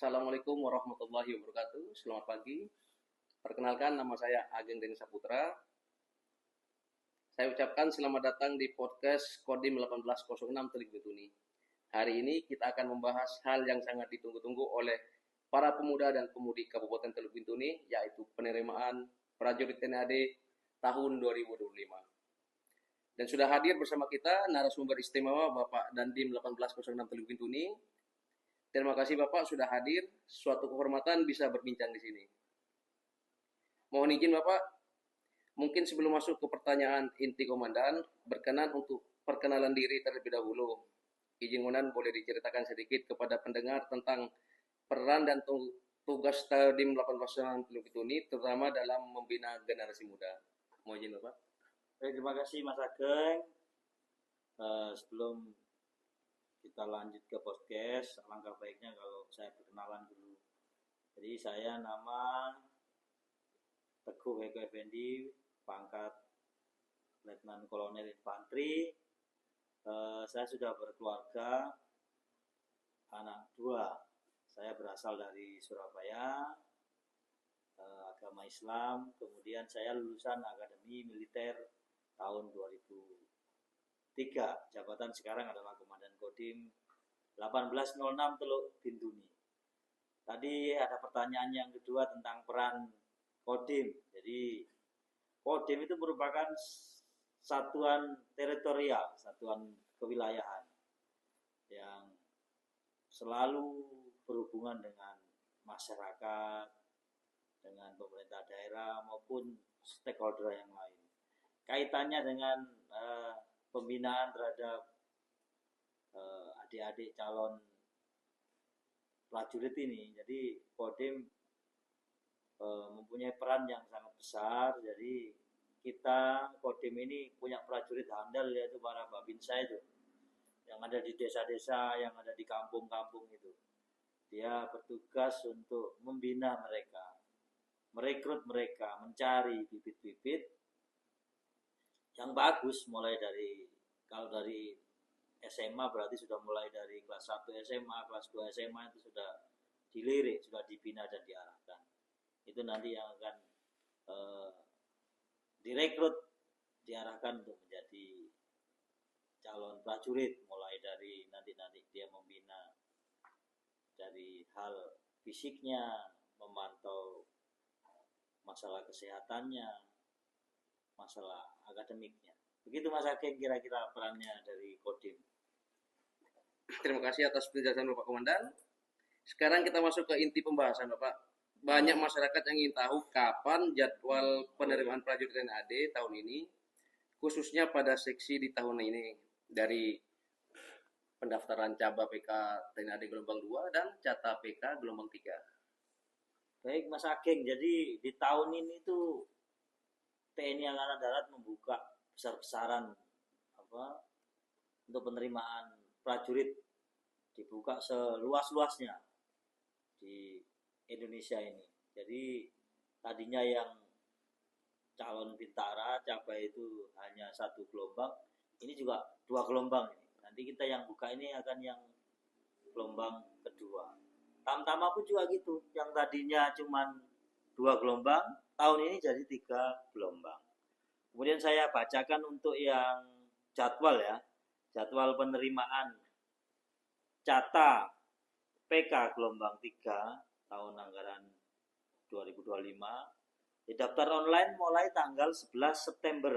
Assalamualaikum warahmatullahi wabarakatuh. Selamat pagi. Perkenalkan, nama saya Ageng Deni Saputra. Saya ucapkan selamat datang di podcast Kodim 1806 Teluk Bintuni. Hari ini kita akan membahas hal yang sangat ditunggu-tunggu oleh para pemuda dan pemudi Kabupaten Teluk Bintuni, yaitu penerimaan prajurit TNI AD tahun 2025. Dan sudah hadir bersama kita narasumber istimewa Bapak Dandim 1806 Teluk Bintuni. Terima kasih Bapak sudah hadir. Suatu kehormatan bisa berbincang di sini. Mohon izin Bapak, mungkin sebelum masuk ke pertanyaan inti komandan, berkenan untuk perkenalan diri terlebih dahulu. Izin komandan boleh diceritakan sedikit kepada pendengar tentang peran dan tugas Dandim 1809 Teluk Bintuni, terutama dalam membina generasi muda. Mohon izin Bapak. Terima kasih Mas Ageng. Sebelum kita lanjut ke podcast, alangkah baiknya kalau saya perkenalan dulu. Jadi saya nama Teguh Eko Effendi, pangkat Letnan Kolonel Infanteri. Saya sudah berkeluarga, anak 2. Saya berasal dari Surabaya, agama Islam. Kemudian saya lulusan Akademi Militer tahun 2003. Jabatan sekarang adalah Komandan Kodim 1806 Teluk Bintuni. Tadi ada pertanyaan yang kedua tentang peran Kodim. Jadi Kodim itu merupakan satuan teritorial, satuan kewilayahan yang selalu berhubungan dengan masyarakat, dengan pemerintah daerah maupun stakeholder yang lain. Kaitannya dengan pembinaan terhadap adik-adik calon prajurit ini. Jadi Kodim mempunyai peran yang sangat besar. Jadi kita Kodim ini punya prajurit handal, yaitu para babinsa itu yang ada di desa-desa, yang ada di kampung-kampung itu. Dia bertugas untuk membina mereka, merekrut mereka, mencari bibit-bibit yang bagus, mulai dari, kalau dari SMA berarti sudah mulai dari kelas 1 SMA, kelas 2 SMA itu sudah dilirik, sudah dibina dan diarahkan. Itu nanti yang akan direkrut, diarahkan untuk menjadi calon prajurit, mulai dari nanti dia membina dari hal fisiknya, memantau masalah kesehatannya, masalah akademiknya. Begitu Mas Ageng kira-kira perannya dari Kodim. Terima kasih atas penjelasan Bapak Komandan. Sekarang kita masuk ke inti pembahasan Bapak. Banyak masyarakat yang ingin tahu kapan jadwal penerimaan prajurit TNI AD tahun ini, khususnya pada seksi di tahun ini, dari pendaftaran Caba PK TNI AD gelombang 2 dan Cata PK gelombang 3. Baik Mas Ageng, jadi di tahun ini tuh TNI Angkatan Darat membuka besar-besaran untuk penerimaan prajurit, dibuka seluas-luasnya di Indonesia ini. Jadi tadinya yang calon bintara Caba itu hanya 1 gelombang, ini juga 2 gelombang ini. Nanti kita yang buka ini akan yang gelombang kedua. Tamtama pun juga gitu, yang tadinya cuma 2 gelombang, tahun ini jadi 3 gelombang. Kemudian saya bacakan untuk yang jadwal ya, jadwal penerimaan Cata PK gelombang 3 tahun anggaran 2025. Daftar online mulai tanggal 11 September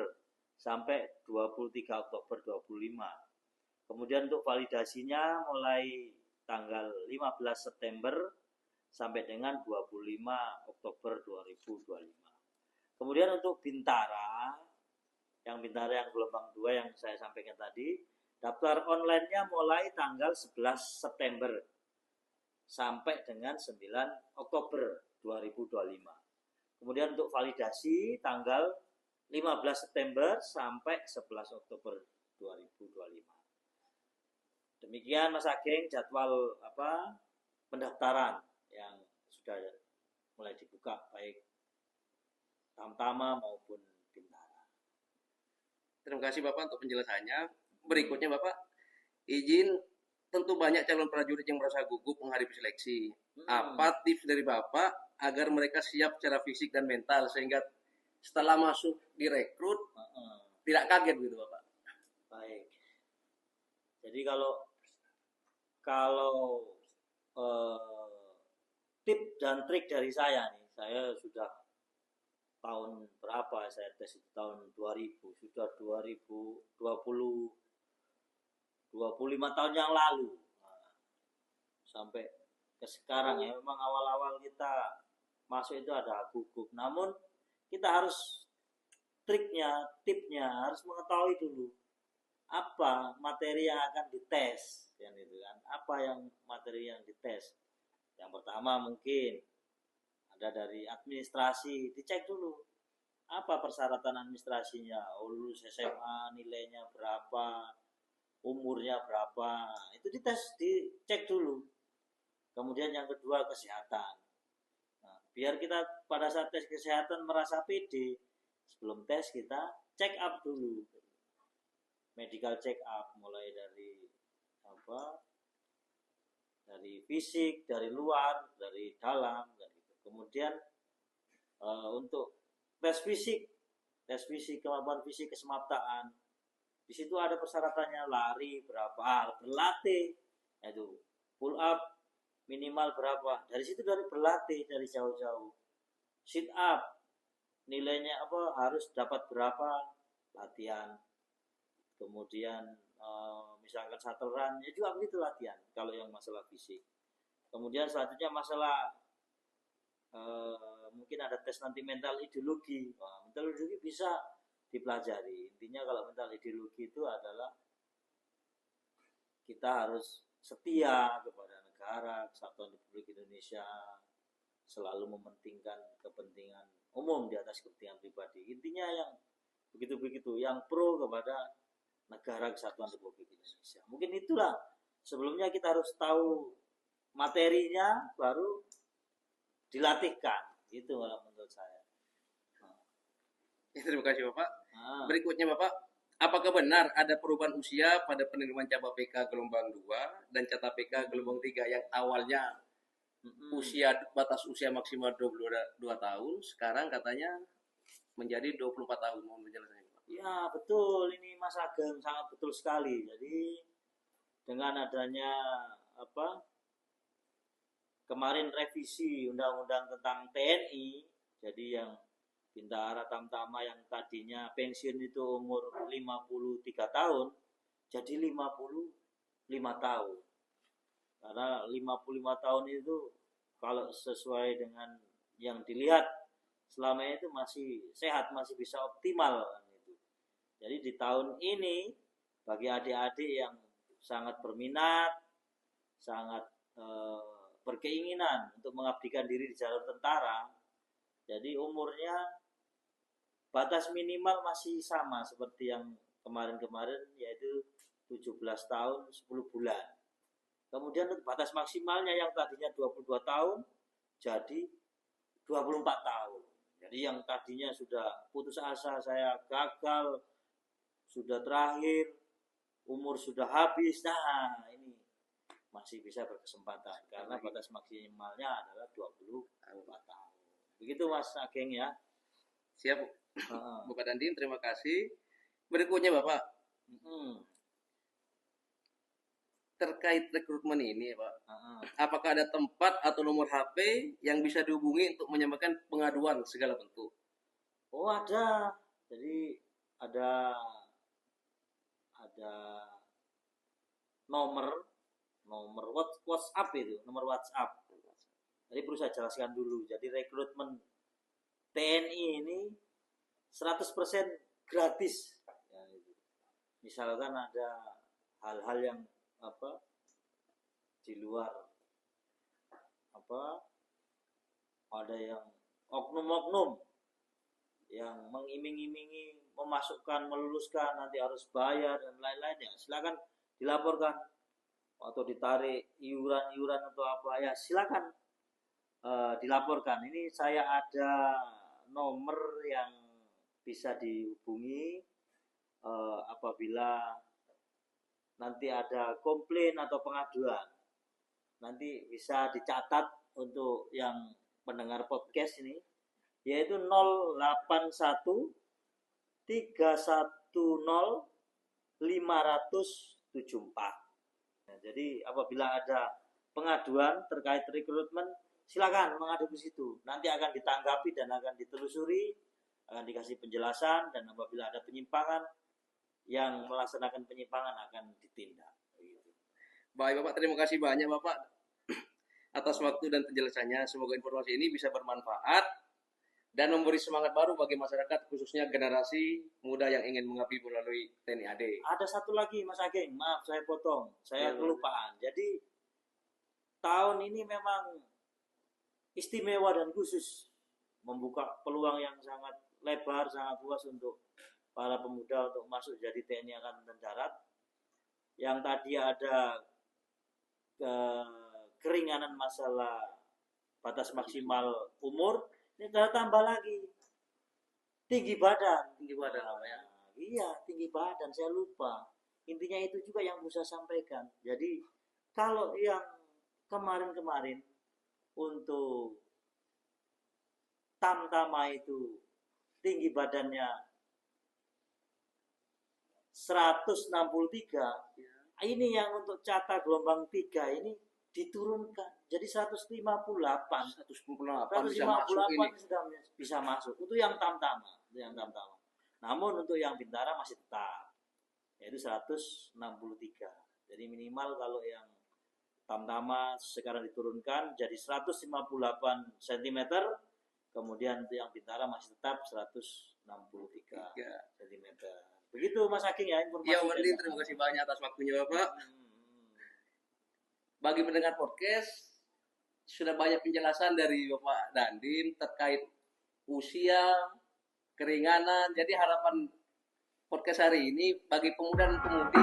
sampai 23 Oktober 2025. Kemudian untuk validasinya mulai tanggal 15 September sampai dengan 25 Oktober 2025. Kemudian untuk Bintara yang gelombang 2 yang saya sampaikan tadi, daftar online-nya mulai tanggal 11 September sampai dengan 9 Oktober 2025. Kemudian untuk validasi tanggal 15 September sampai 11 Oktober 2025. Demikian Mas Ageng jadwal pendaftaran yang sudah mulai dibuka, baik Tamtama maupun Bintara. Terima kasih Bapak untuk penjelasannya. Berikutnya Bapak, izin tentu banyak calon prajurit yang merasa gugup menghadapi seleksi. Hmm. Apa tips dari Bapak agar mereka siap secara fisik dan mental sehingga setelah masuk direkrut tidak kaget gitu Bapak? Baik. Jadi kalau tip dan trik dari saya nih, saya sudah tahun berapa saya tes itu tahun 2000, sudah 2020 25 tahun yang lalu. Nah, sampai ke sekarang ya memang awal-awal kita masuk itu ada gugup. Namun kita harus tipnya harus mengetahui dulu apa materi yang akan dites kan itu kan. Apa yang materi yang dites? Yang pertama mungkin ada dari administrasi, dicek dulu apa persyaratan administrasinya. Oh, lulus SMA nilainya berapa, umurnya berapa, itu dicek dulu. Kemudian yang kedua kesehatan. Nah, biar kita pada saat tes kesehatan merasa pede, sebelum tes kita check up dulu, medical check up mulai dari dari fisik, dari luar, dari dalam, dan gitu. Kemudian untuk tes fisik kemampuan fisik kesemaptaan. Di situ ada persyaratannya, lari berapa, berlatih, itu pull up minimal berapa. Dari situ dari berlatih dari jauh-jauh. Sit up nilainya harus dapat berapa latihan. Kemudian misalkan shuttle run ya juga begitu latihan kalau yang masalah fisik. Kemudian selanjutnya masalah mungkin ada tes nanti mental ideologi. Mental ideologi bisa dipelajari. Intinya kalau mental ideologi itu adalah kita harus setia kepada negara, kesatuan Republik Indonesia, selalu mementingkan kepentingan umum di atas kepentingan pribadi. Intinya yang begitu-begitu, yang pro kepada negara kesatuan Republik Indonesia. Mungkin itulah sebelumnya kita harus tahu materinya baru dilatihkan. Itu kalau menurut saya. Terima kasih Bapak. Berikutnya Bapak, apakah benar ada perubahan usia pada penerimaan cabang PK gelombang 2 dan catat PK gelombang 3 yang awalnya batas usia maksimal 22 tahun, sekarang katanya menjadi 24 tahun. Mohon penjelasannya Pak. Ya betul, ini Mas Ageng sangat betul sekali. Jadi dengan adanya kemarin revisi undang-undang tentang TNI, jadi yang Bintara Tamtama yang tadinya pensiun itu umur 53 tahun jadi 55 tahun. Karena 55 tahun itu kalau sesuai dengan yang dilihat selama itu masih sehat, masih bisa optimal gitu. Jadi di tahun ini bagi adik-adik yang sangat berminat, sangat berkeinginan untuk mengabdikan diri di jalur tentara, jadi umurnya batas minimal masih sama seperti yang kemarin-kemarin, yaitu 17 tahun 10 bulan. Kemudian batas maksimalnya yang tadinya 22 tahun jadi 24 tahun. Jadi yang tadinya sudah putus asa, saya gagal, sudah terakhir, umur sudah habis, nah ini masih bisa berkesempatan karena batas maksimalnya adalah 24 tahun. Begitu Mas Ageng ya. Siap Bapak Dandim, terima kasih. Berikutnya Bapak, terkait rekrutmen ini Pak, apakah ada tempat atau nomor HP yang bisa dihubungi untuk menyampaikan pengaduan segala bentuk? Oh ada, jadi ada nomor WhatsApp itu, nomor WhatsApp. Jadi perlu saya jelaskan dulu. Jadi rekrutmen TNI ini 100% gratis. Ya, gitu. Misalkan ada hal-hal yang di luar ada yang oknum-oknum yang mengiming-imingi memasukkan, meluluskan, nanti harus bayar dan lain-lainnya. Silakan dilaporkan atau ditarik iuran atau apa ya, silakan dilaporkan. Ini saya ada nomor yang bisa dihubungi apabila nanti ada komplain atau pengaduan, nanti bisa dicatat untuk yang pendengar podcast ini, yaitu 081 310 574. Nah, jadi apabila ada pengaduan terkait rekrutmen, silakan mengadu ke situ. Nanti akan ditanggapi dan akan ditelusuri, akan dikasih penjelasan, dan apabila ada penyimpangan, yang melaksanakan penyimpangan akan ditindak. Baik Bapak, terima kasih banyak Bapak atas waktu dan penjelasannya. Semoga informasi ini bisa bermanfaat dan memberi semangat baru bagi masyarakat, khususnya generasi muda yang ingin mengabdi melalui TNI AD. Ada satu lagi Mas Ageng, maaf saya potong, saya kelupaan. Jadi tahun ini memang istimewa dan khusus, membuka peluang yang sangat lebar, sangat luas untuk para pemuda untuk masuk jadi TNI Angkatan Darat. Yang tadi ada keringanan masalah batas maksimal umur, ini sudah tambah lagi tinggi badan. Ya. Iya, tinggi badan, saya lupa. Intinya itu juga yang bisa sampaikan. Jadi kalau yang kemarin-kemarin untuk Tamtama itu tinggi badannya 163, ini yang untuk Cata gelombang 3 ini diturunkan jadi 158 bisa masuk. Itu yang Tamtama, Namun untuk yang Bintara masih tetap, yaitu 163. Jadi minimal kalau yang Tamtama sekarang diturunkan jadi 158 cm, kemudian untuk yang Bintara masih tetap 163 cm. Begitu Mas Ageng ya informasi. Ya, terima kasih banyak atas waktunya Bapak. Bagi pendengar podcast, sudah banyak penjelasan dari Bapak Dandim terkait usia, keringanan. Jadi harapan podcast hari ini bagi pemuda dan pemudi